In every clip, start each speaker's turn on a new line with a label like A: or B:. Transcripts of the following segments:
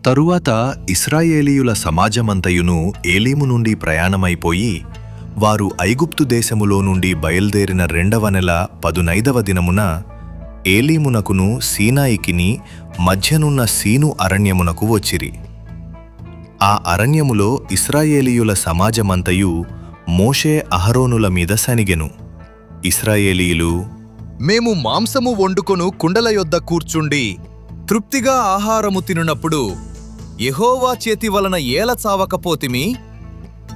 A: తరువాత ఇశ్రాయేలీయుల సమాజమంతయును ఏలీము నుండి ప్రయాణమైపోయి వారు ఐగుప్తు దేశములో నుండి బయల్దేరిన 2వ నెల 19వ దినమున ఏలీమునకును సీనాయికిని మధ్యనున్న సీను అరణ్యమునకు వచ్చిరి. ఆ అరణ్యములో ఇశ్రాయేలీయుల సమాజమంతయు మోషే అహరోనుల మీద సనిగెను. ఇశ్రాయేలీయులు,
B: మేము మాంసము వండుకొను కుండల యొద్ద కూర్చుండి తృప్తిగా ఆహారము తినునప్పుడు యెహోవా చేతి వలన ఏల చావకపోతిమి?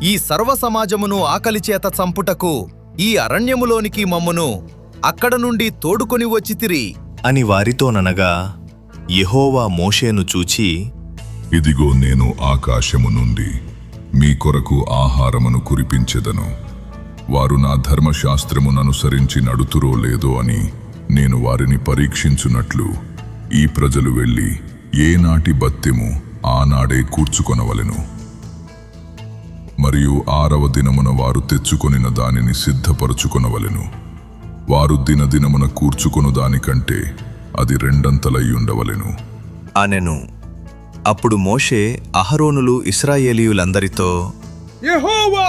B: ఈ సర్వసమాజమును ఆకలిచేత చంపుటకు ఈ అరణ్యములోనికి మమ్మును అక్కడ నుండి తోడుకొని వచ్చితిరి
A: అని వారితోననగా, యెహోవా మోషేను చూచి,
C: ఇదిగో నేను ఆకాశము నుండి మీ కొరకు ఆహారమును కురిపించెదను. వారు నా ధర్మశాస్త్రముననుసరించి నడుతురో లేదో అని నేను వారిని పరీక్షించునట్లు ఈ ప్రజలు వెళ్ళి ఏనాటి బత్తెము ఆనాడే కూర్చుకొనవలెను. మరియు 6వ దినమున వారు తెచ్చుకొనిన దానిని సిద్ధపరచుకొనవలెను. వారు దినదినమున కూర్చుకొను దానికంటే అది 2
A: అనెను. అప్పుడు మోషే అహరోనులు ఇశ్రాయేలీయులందరితో,
D: యెహోవా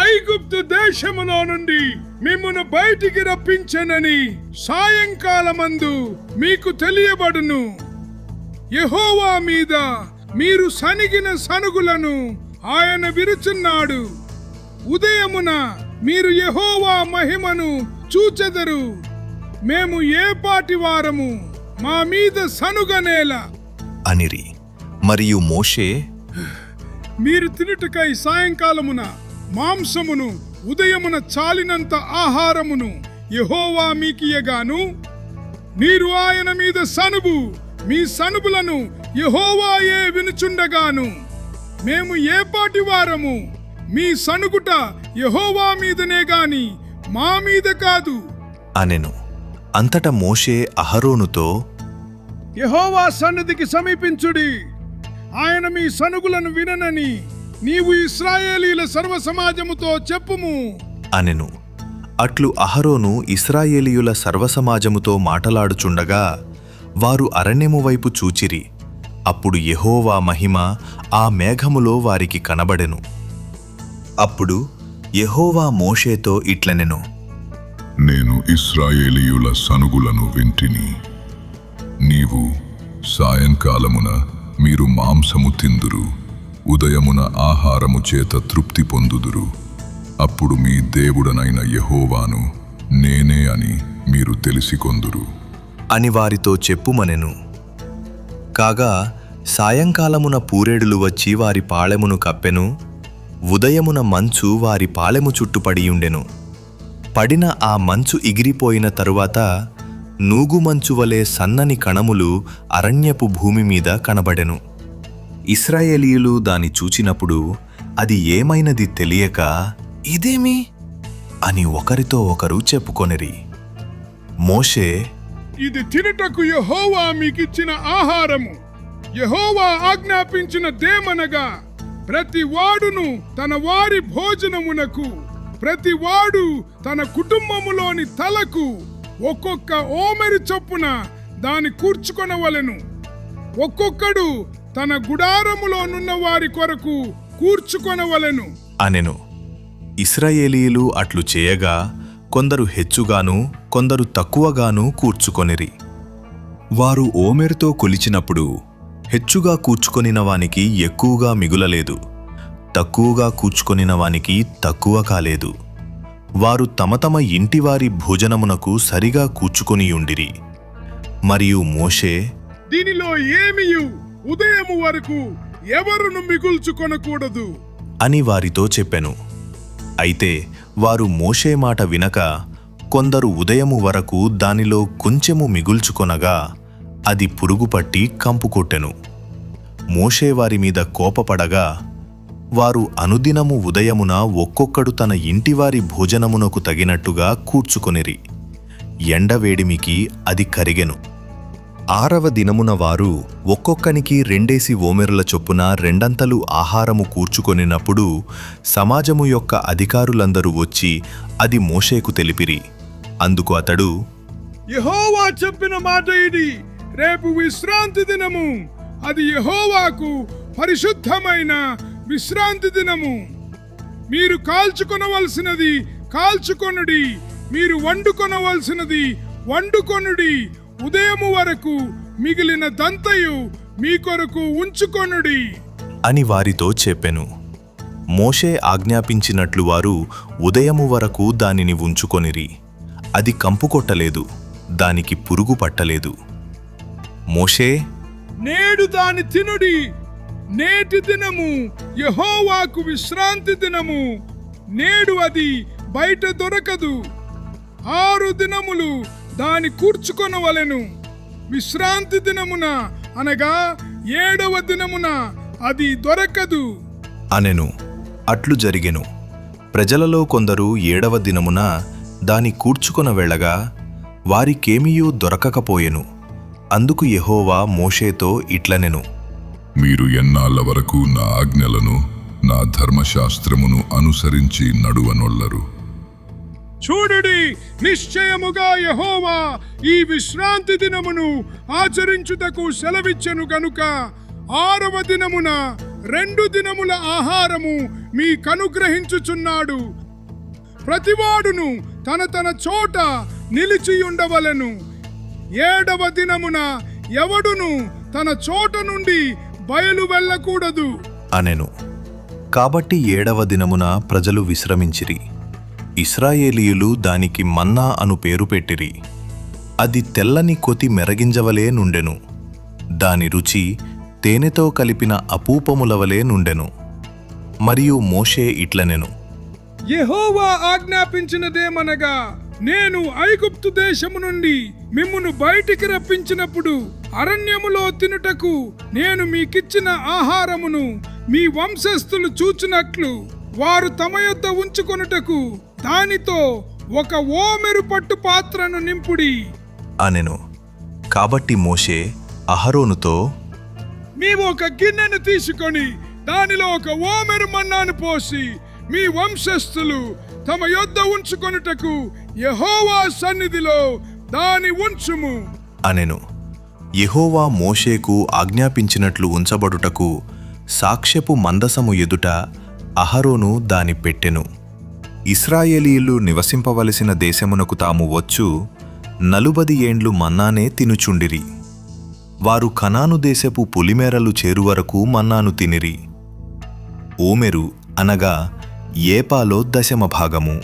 D: ఐగుప్తు దేశములో నుండి మిమ్మును బయటికి రప్పించెనని సాయంకాలమందు మీకు తెలియబడును. యెహోవా మీద మీరు సనిగిన సనుగులను ఆయన విరుచున్నాడు. ఉదయమున మీరు యెహోవా మహిమను చూచెదరు. మేము ఏ పాటి వారము, మా మీద సనుగనేలా
A: అనిరి. మరియు మోషే,
D: మీరు తినుటకై సాయంకాలమున మాంసమును ఉదయమున చాలినంత ఆహారమును యెహోవా మీకియగాను, మీరు ఆయన మీద సనుబు మీ సనుబులను యెహోవాయే వినుచుండగాను మేము ఏ పాటి వారము, మీ సనుగుట యెహోవా మీదనే గాని మా మీద కాదు
A: అనెను. అంతట మోషే అహరోనుతో,
D: యెహోవా సన్నిధికి సమీపించుడి. ఆయన మీ సనుగులను విననని నీవు ఇశ్రాయేలీల సర్వ సమాజముతో చెప్పుము
A: అనెను. అట్లు అహరోను ఇశ్రాయేలీయుల సర్వసమాజముతో మాటలాడుచుండగా వారు అరణ్యము వైపు చూచిరి. అప్పుడు యెహోవా మహిమ ఆ మేఘములో వారికి కనబడెను. అప్పుడు యెహోవా మోషేతో ఇట్లనెను,
C: నేను ఇశ్రాయేలీయుల సనుగులను వింటిని. నీవు సాయంకాలమున మీరు మాంసము తిందురు, ఉదయమున ఆహారము చేత తృప్తి పొందుదురు. అప్పుడు మీ దేవుడనైన యెహోవాను నేనే అని మీరు తెలిసికొందురు
A: అని వారితో చెప్పుమనెను. కాగా సాయంకాలమున పూరేడులు వచ్చి వారి పాళెమును కప్పెను. ఉదయమున మంచు వారి పాళెము చుట్టుపడియుండెను. పడిన ఆ మంచు ఎగిరిపోయిన తరువాత నూగుమంచు వలె సన్నని కణములు అరణ్యపు భూమి మీద కనబడెను. ఇశ్రాయేలీయులు దాని చూచినప్పుడు అది ఏమైనది తెలియక, ఇదేమి అని ఒకరితో ఒకరు చెప్పుకొనిరి. మోషే,
D: ఇది తినుటకు యెహోవా మీకిచ్చిన ఆహారము. యెహోవా ఆజ్ఞాపించిన దేమనగా ప్రతి వాడును తన వారి భోజనమునకు, ప్రతి వాడు తన కుటుంబములోని తలకు ఒక్కొక్క ఓమెరు చొప్పున దాని కూర్చుకొనవలెను. ఒక్కొక్కడు తన గుడారములోనున్న వారి కొరకు కూర్చుకొనవలెను
A: అనెను. ఇశ్రాయేలీయులు అట్లు చేయగా కొందరు హెచ్చుగాను కొందరు తక్కువగాను కూర్చుకొనిరి. వారు ఓమెరుతో కొలిచినప్పుడు హెచ్చుగా కూర్చుకొనిన వానికి ఎక్కువగా మిగులలేదు, తక్కువగా కూర్చుకొనిన వానికి తక్కువ కాలేదు. వారు తమ తమ ఇంటివారి భోజనమునకు సరిగా కూర్చుకొనియుండిరి. మరియు మోషే,
D: దీనిలో ఏమియు ఉదయము వరకు ఎవరును మిగుల్చుకొనకూడదు
A: అని వారితో చెప్పెను. అయితే వారు మోషే మాట వినక కొందరు ఉదయము వరకు దానిలో కొంచెము మిగుల్చుకొనగా అది పురుగుపట్టి కంపుకొట్టెను. మోషే వారి మీద కోపపడగా వారు అనుదినము ఉదయమున ఒక్కొక్కడు తన ఇంటివారి భోజనమునకు తగినట్టుగా కూర్చుకొనిరి. ఎండవేడిమికి అది కరిగెను. 6వ దినమున వారు ఒక్కొక్కనికి 2 ఓమెరుల చొప్పున 2 ఆహారము కూర్చుకొనినప్పుడు సమాజము యొక్క అధికారులందరూ వచ్చి అది మోషేకు తెలిపిరి. అందుకు అతడు,
D: యెహోవా చెప్పిన మాట ఇది. రేపు విశ్రాంతి దినము, అది యెహోవాకు పరిశుద్ధమైన విశ్రాంతి దినము. మీరు కాల్చుకొనవలసినది కాల్చుకొనుడి, మీరు వండుకొనవలసినది వండుకొనుడి. ఉదయము వరకు మిగిలిన దంతయు మీ కొరకు ఉంచుకొనుడి
A: అని వారితో చెప్పెను. మోషే ఆజ్ఞాపించినట్లు వారు ఉదయము వరకు దానిని ఉంచుకొనిరి. అది కంపు కొట్టలేదు, దానికి పురుగు పట్టలేదు. మోషే,
D: నేడు దాని తినుడి. నేటి దినము యెహోవాకు విశ్రాంతి దినము. నేడు అది బయట దొరకదు. 6 దినములు దాని కూర్చుకొనవలెను. విశ్రాంతి దినమున అనగా 7వ దినమున అది దొరకదు
A: అనెను. అట్లు జరిగెను. ప్రజలలో కొందరు 7వ దినమున దాని కూర్చుకొన వెళ్ళగా వారికేమియూ దొరకకపోయెను. అందుకు యెహోవా మోషేతో ఇట్లనెను:
C: మీరు ఎన్నాళ్ల వరకు నా ఆజ్ఞలను నా ధర్మశాస్త్రమును అనుసరించి నడువనొల్లరు?
D: చూడుడి, నిశ్చయముగా యెహోవా ఈ విశ్రాంతి దినమును ఆచరించుటకు సెలవిచ్చెను గనుక 6వ దినమున 2 దినముల ఆహారము మీకనుగ్రహించుచున్నాడు. ప్రతివాడును తన తన చోట నిలిచియుండవలెను. 7వ దినమున ఎవడును తన చోట నుండి బయలు వెళ్ళకూడదు
A: అనెను. కాబట్టి 7వ దినమున ప్రజలు విశ్రమించిరి. ఇశ్రాయేలీయులు దానికి మన్నా అను పేరు పెట్టిరి. అది తెల్లని కొతి మెరగింజవలే నుండెను. దాని రుచి తేనెతో కలిపిన అపూపములవలే నుండెను. మరియు మోషే ఇట్లనెను:
D: యెహోవా ఆజ్ఞాపించినదేమనగా, నేను ఐగుప్తు దేశము నుండి మిమ్మును బయటికి రప్పించినప్పుడు అరణ్యములో తినుటకు నేను మీకిచ్చిన ఆహారమును మీ వంశస్థులు చూచినట్లు వారు తమ యొద్ద ఉంచుకొనుటకు దానితో ఒక ఓమెరు పట్టు పాత్రను నింపుడి
A: అనెను. కాబట్టి మోషే అహరోనుతో,
D: నీవు ఒక గిన్నెను తీసుకొని దానిలో ఒక ఓమెరు మన్నాను పోసి మీ వంశస్థులు తమ యొద్ద ఉంచుకొనుటకు యెహోవా సన్నిధిలో దాని ఉంచుము
A: అనెను. యెహోవా మోషేకు ఆజ్ఞాపించినట్లు ఉంచబడుటకు సాక్ష్యపు మందసము ఎదుట అహరోను దాని పెట్టెను. ఇశ్రాయేలీయులు నివసింపవలసిన దేశమునకు తాము వచ్చు 40 ఏండ్లు మన్నానే తినుచుండిరి. వారు కనాను దేశపు పులిమేరలు చేరువరకు మన్నాను తినిరి. ఓమెరు అనగా ఏపాలో 10వ భాగము.